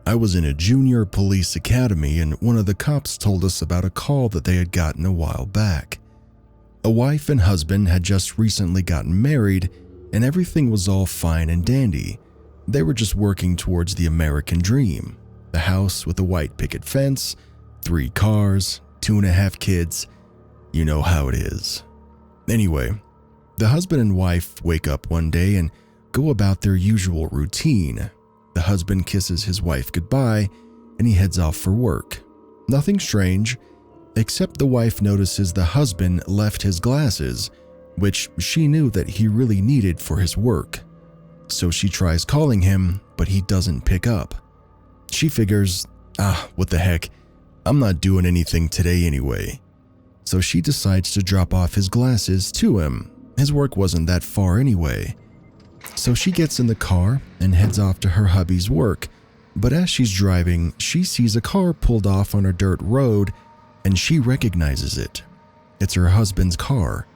I was in a junior police academy and one of the cops told us about a call that they had gotten a while back. A wife and husband had just recently gotten married and everything was all fine and dandy. They were just working towards the American dream. The house with a white picket fence, 3 cars, 2.5 kids. You know how it is. Anyway, the husband and wife wake up one day and go about their usual routine. The husband kisses his wife goodbye and he heads off for work. Nothing strange, except the wife notices the husband left his glasses, which she knew that he really needed for his work. So she tries calling him, but he doesn't pick up. She figures, what the heck, I'm not doing anything today anyway. So she decides to drop off his glasses to him. His work wasn't that far anyway. So she gets in the car and heads off to her hubby's work, but as she's driving, she sees a car pulled off on a dirt road and she recognizes it. It's her husband's car.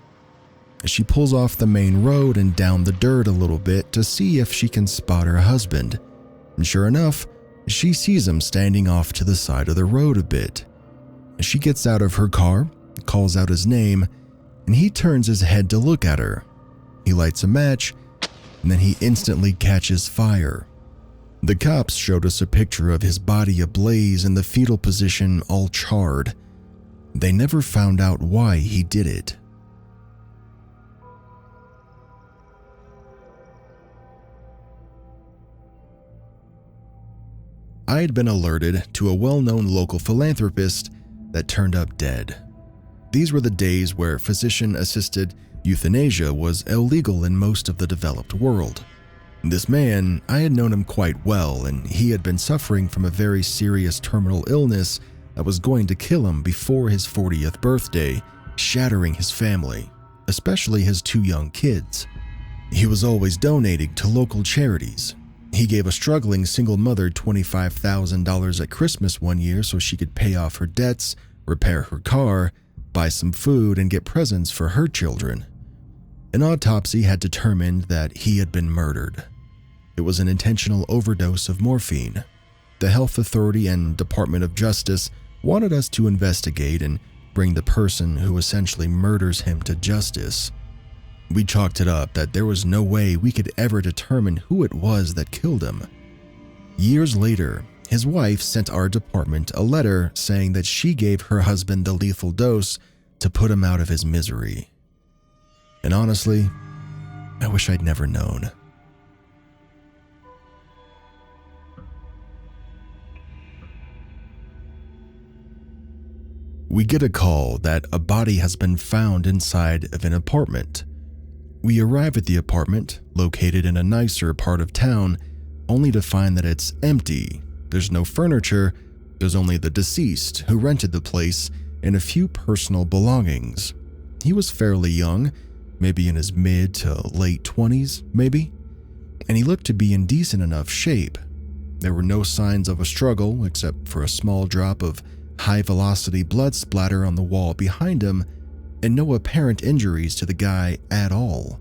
She pulls off the main road and down the dirt a little bit to see if she can spot her husband. And sure enough, she sees him standing off to the side of the road a bit. She gets out of her car, calls out his name, and he turns his head to look at her. He lights a match, and then he instantly catches fire. The cops showed us a picture of his body ablaze in the fetal position, all charred. They never found out why he did it. I had been alerted to a well-known local philanthropist that turned up dead. These were the days where physician-assisted euthanasia was illegal in most of the developed world. This man, I had known him quite well, and he had been suffering from a very serious terminal illness that was going to kill him before his 40th birthday, shattering his family, especially his 2 young kids. He was always donating to local charities. He gave a struggling single mother $25,000 at Christmas one year so she could pay off her debts, repair her car, buy some food, and get presents for her children. An autopsy had determined that he had been murdered. It was an intentional overdose of morphine. The Health Authority and Department of Justice wanted us to investigate and bring the person who essentially murders him to justice. We chalked it up that there was no way we could ever determine who it was that killed him. Years later, his wife sent our department a letter saying that she gave her husband the lethal dose to put him out of his misery. And honestly, I wish I'd never known. We get a call that a body has been found inside of an apartment. We arrive at the apartment, located in a nicer part of town, only to find that it's empty. There's no furniture, there's only the deceased who rented the place and a few personal belongings. He was fairly young, maybe in his mid to late 20s, maybe, and he looked to be in decent enough shape. There were no signs of a struggle except for a small drop of high-velocity blood splatter on the wall behind him, and no apparent injuries to the guy at all.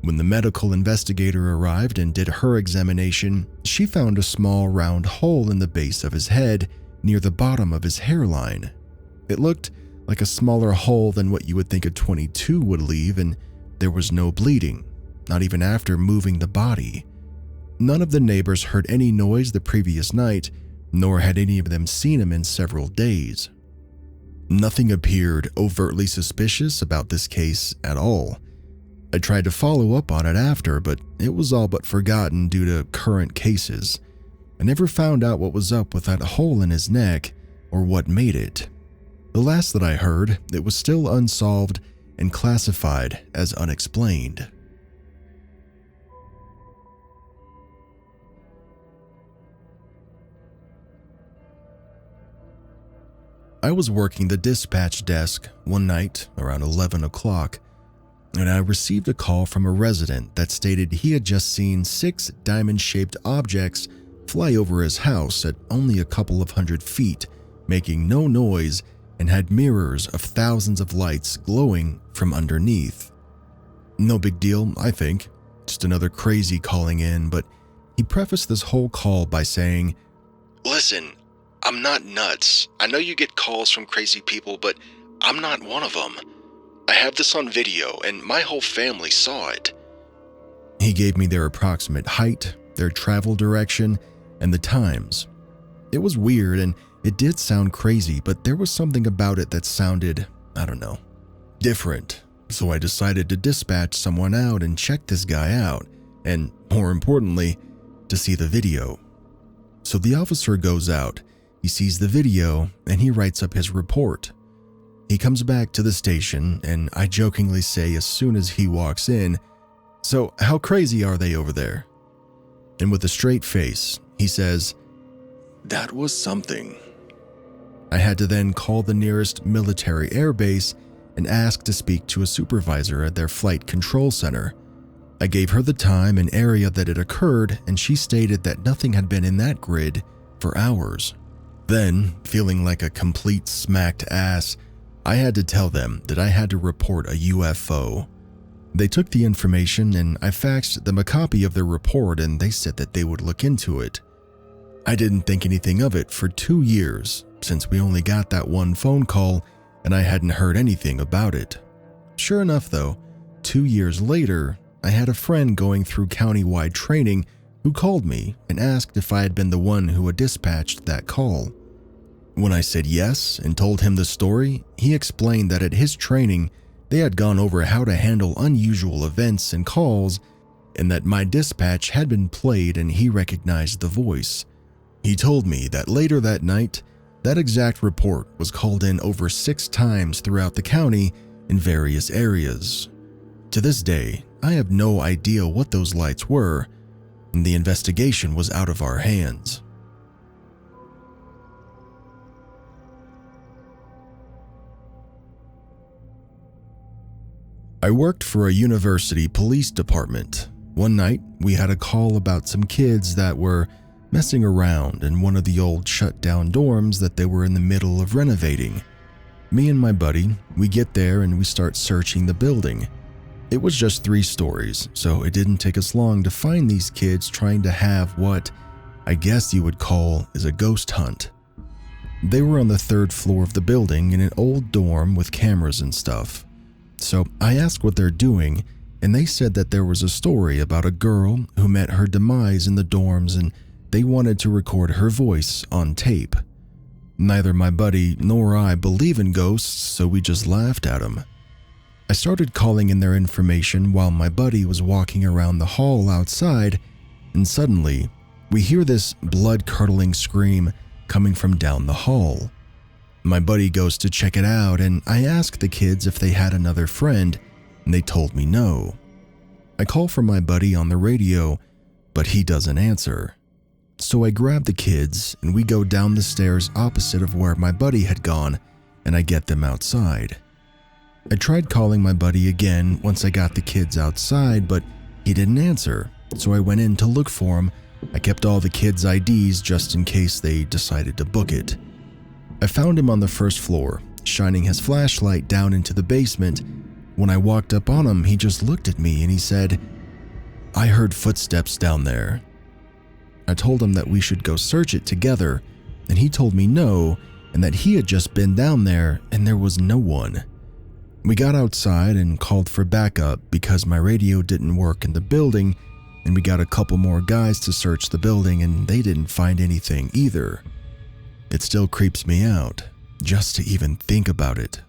When the medical investigator arrived and did her examination, she found a small round hole in the base of his head near the bottom of his hairline. It looked like a smaller hole than what you would think a .22 would leave, and there was no bleeding, not even after moving the body. None of the neighbors heard any noise the previous night, nor had any of them seen him in several days. Nothing appeared overtly suspicious about this case at all. I tried to follow up on it after, but it was all but forgotten due to current cases. I never found out what was up with that hole in his neck or what made it. The last that I heard, it was still unsolved and classified as unexplained. I was working the dispatch desk one night around 11 o'clock, and I received a call from a resident that stated he had just seen 6 diamond-shaped objects fly over his house at only a couple of hundred feet, making no noise, and had mirrors of thousands of lights glowing from underneath. No big deal, I think, just another crazy calling in, but he prefaced this whole call by saying, Listen, I'm not nuts. I know you get calls from crazy people, but I'm not one of them. I have this on video, and my whole family saw it." He gave me their approximate height, their travel direction, and the times. It was weird, and it did sound crazy, but there was something about it that sounded, I don't know, different. So I decided to dispatch someone out and check this guy out, and more importantly, to see the video. So the officer goes out, he sees the video, and he writes up his report. He comes back to the station, and I jokingly say as soon as he walks in, "So how crazy are they over there?" And with a straight face, he says, "That was something." I had to then call the nearest military airbase and ask to speak to a supervisor at their flight control center. I gave her the time and area that it occurred, and she stated that nothing had been in that grid for hours. Then, feeling like a complete smacked ass, I had to tell them that I had to report a UFO. They took the information and I faxed them a copy of their report, and they said that they would look into it. I didn't think anything of it for 2 years, since we only got that one phone call and I hadn't heard anything about it. Sure enough though, 2 years later, I had a friend going through county-wide training who called me and asked if I had been the one who had dispatched that call. When I said yes and told him the story, he explained that at his training, they had gone over how to handle unusual events and calls, and that my dispatch had been played and he recognized the voice. He told me that later that night, that exact report was called in over 6 times throughout the county in various areas. To this day, I have no idea what those lights were, and the investigation was out of our hands. I worked for a university police department. One night, we had a call about some kids that were messing around in one of the old shut-down dorms that they were in the middle of renovating. Me and my buddy, we get there and we start searching the building. It was just 3 stories, so it didn't take us long to find these kids trying to have what I guess you would call is a ghost hunt. They were on the 3rd floor of the building in an old dorm with cameras and stuff. So I asked what they're doing, and they said that there was a story about a girl who met her demise in the dorms and they wanted to record her voice on tape. Neither my buddy nor I believe in ghosts, so we just laughed at them. I started calling in their information while my buddy was walking around the hall outside, and suddenly we hear this blood-curdling scream coming from down the hall. My buddy goes to check it out, and I ask the kids if they had another friend, and they told me no. I call for my buddy on the radio, but he doesn't answer. So I grab the kids, and we go down the stairs opposite of where my buddy had gone, and I get them outside. I tried calling my buddy again once I got the kids outside, but he didn't answer, so I went in to look for him. I kept all the kids' IDs just in case they decided to book it. I found him on the 1st floor, shining his flashlight down into the basement. When I walked up on him, he just looked at me and he said, "I heard footsteps down there." I told him that we should go search it together, and he told me no, and that he had just been down there and there was no one. We got outside and called for backup because my radio didn't work in the building, and we got a couple more guys to search the building and they didn't find anything either. It still creeps me out, just to even think about it.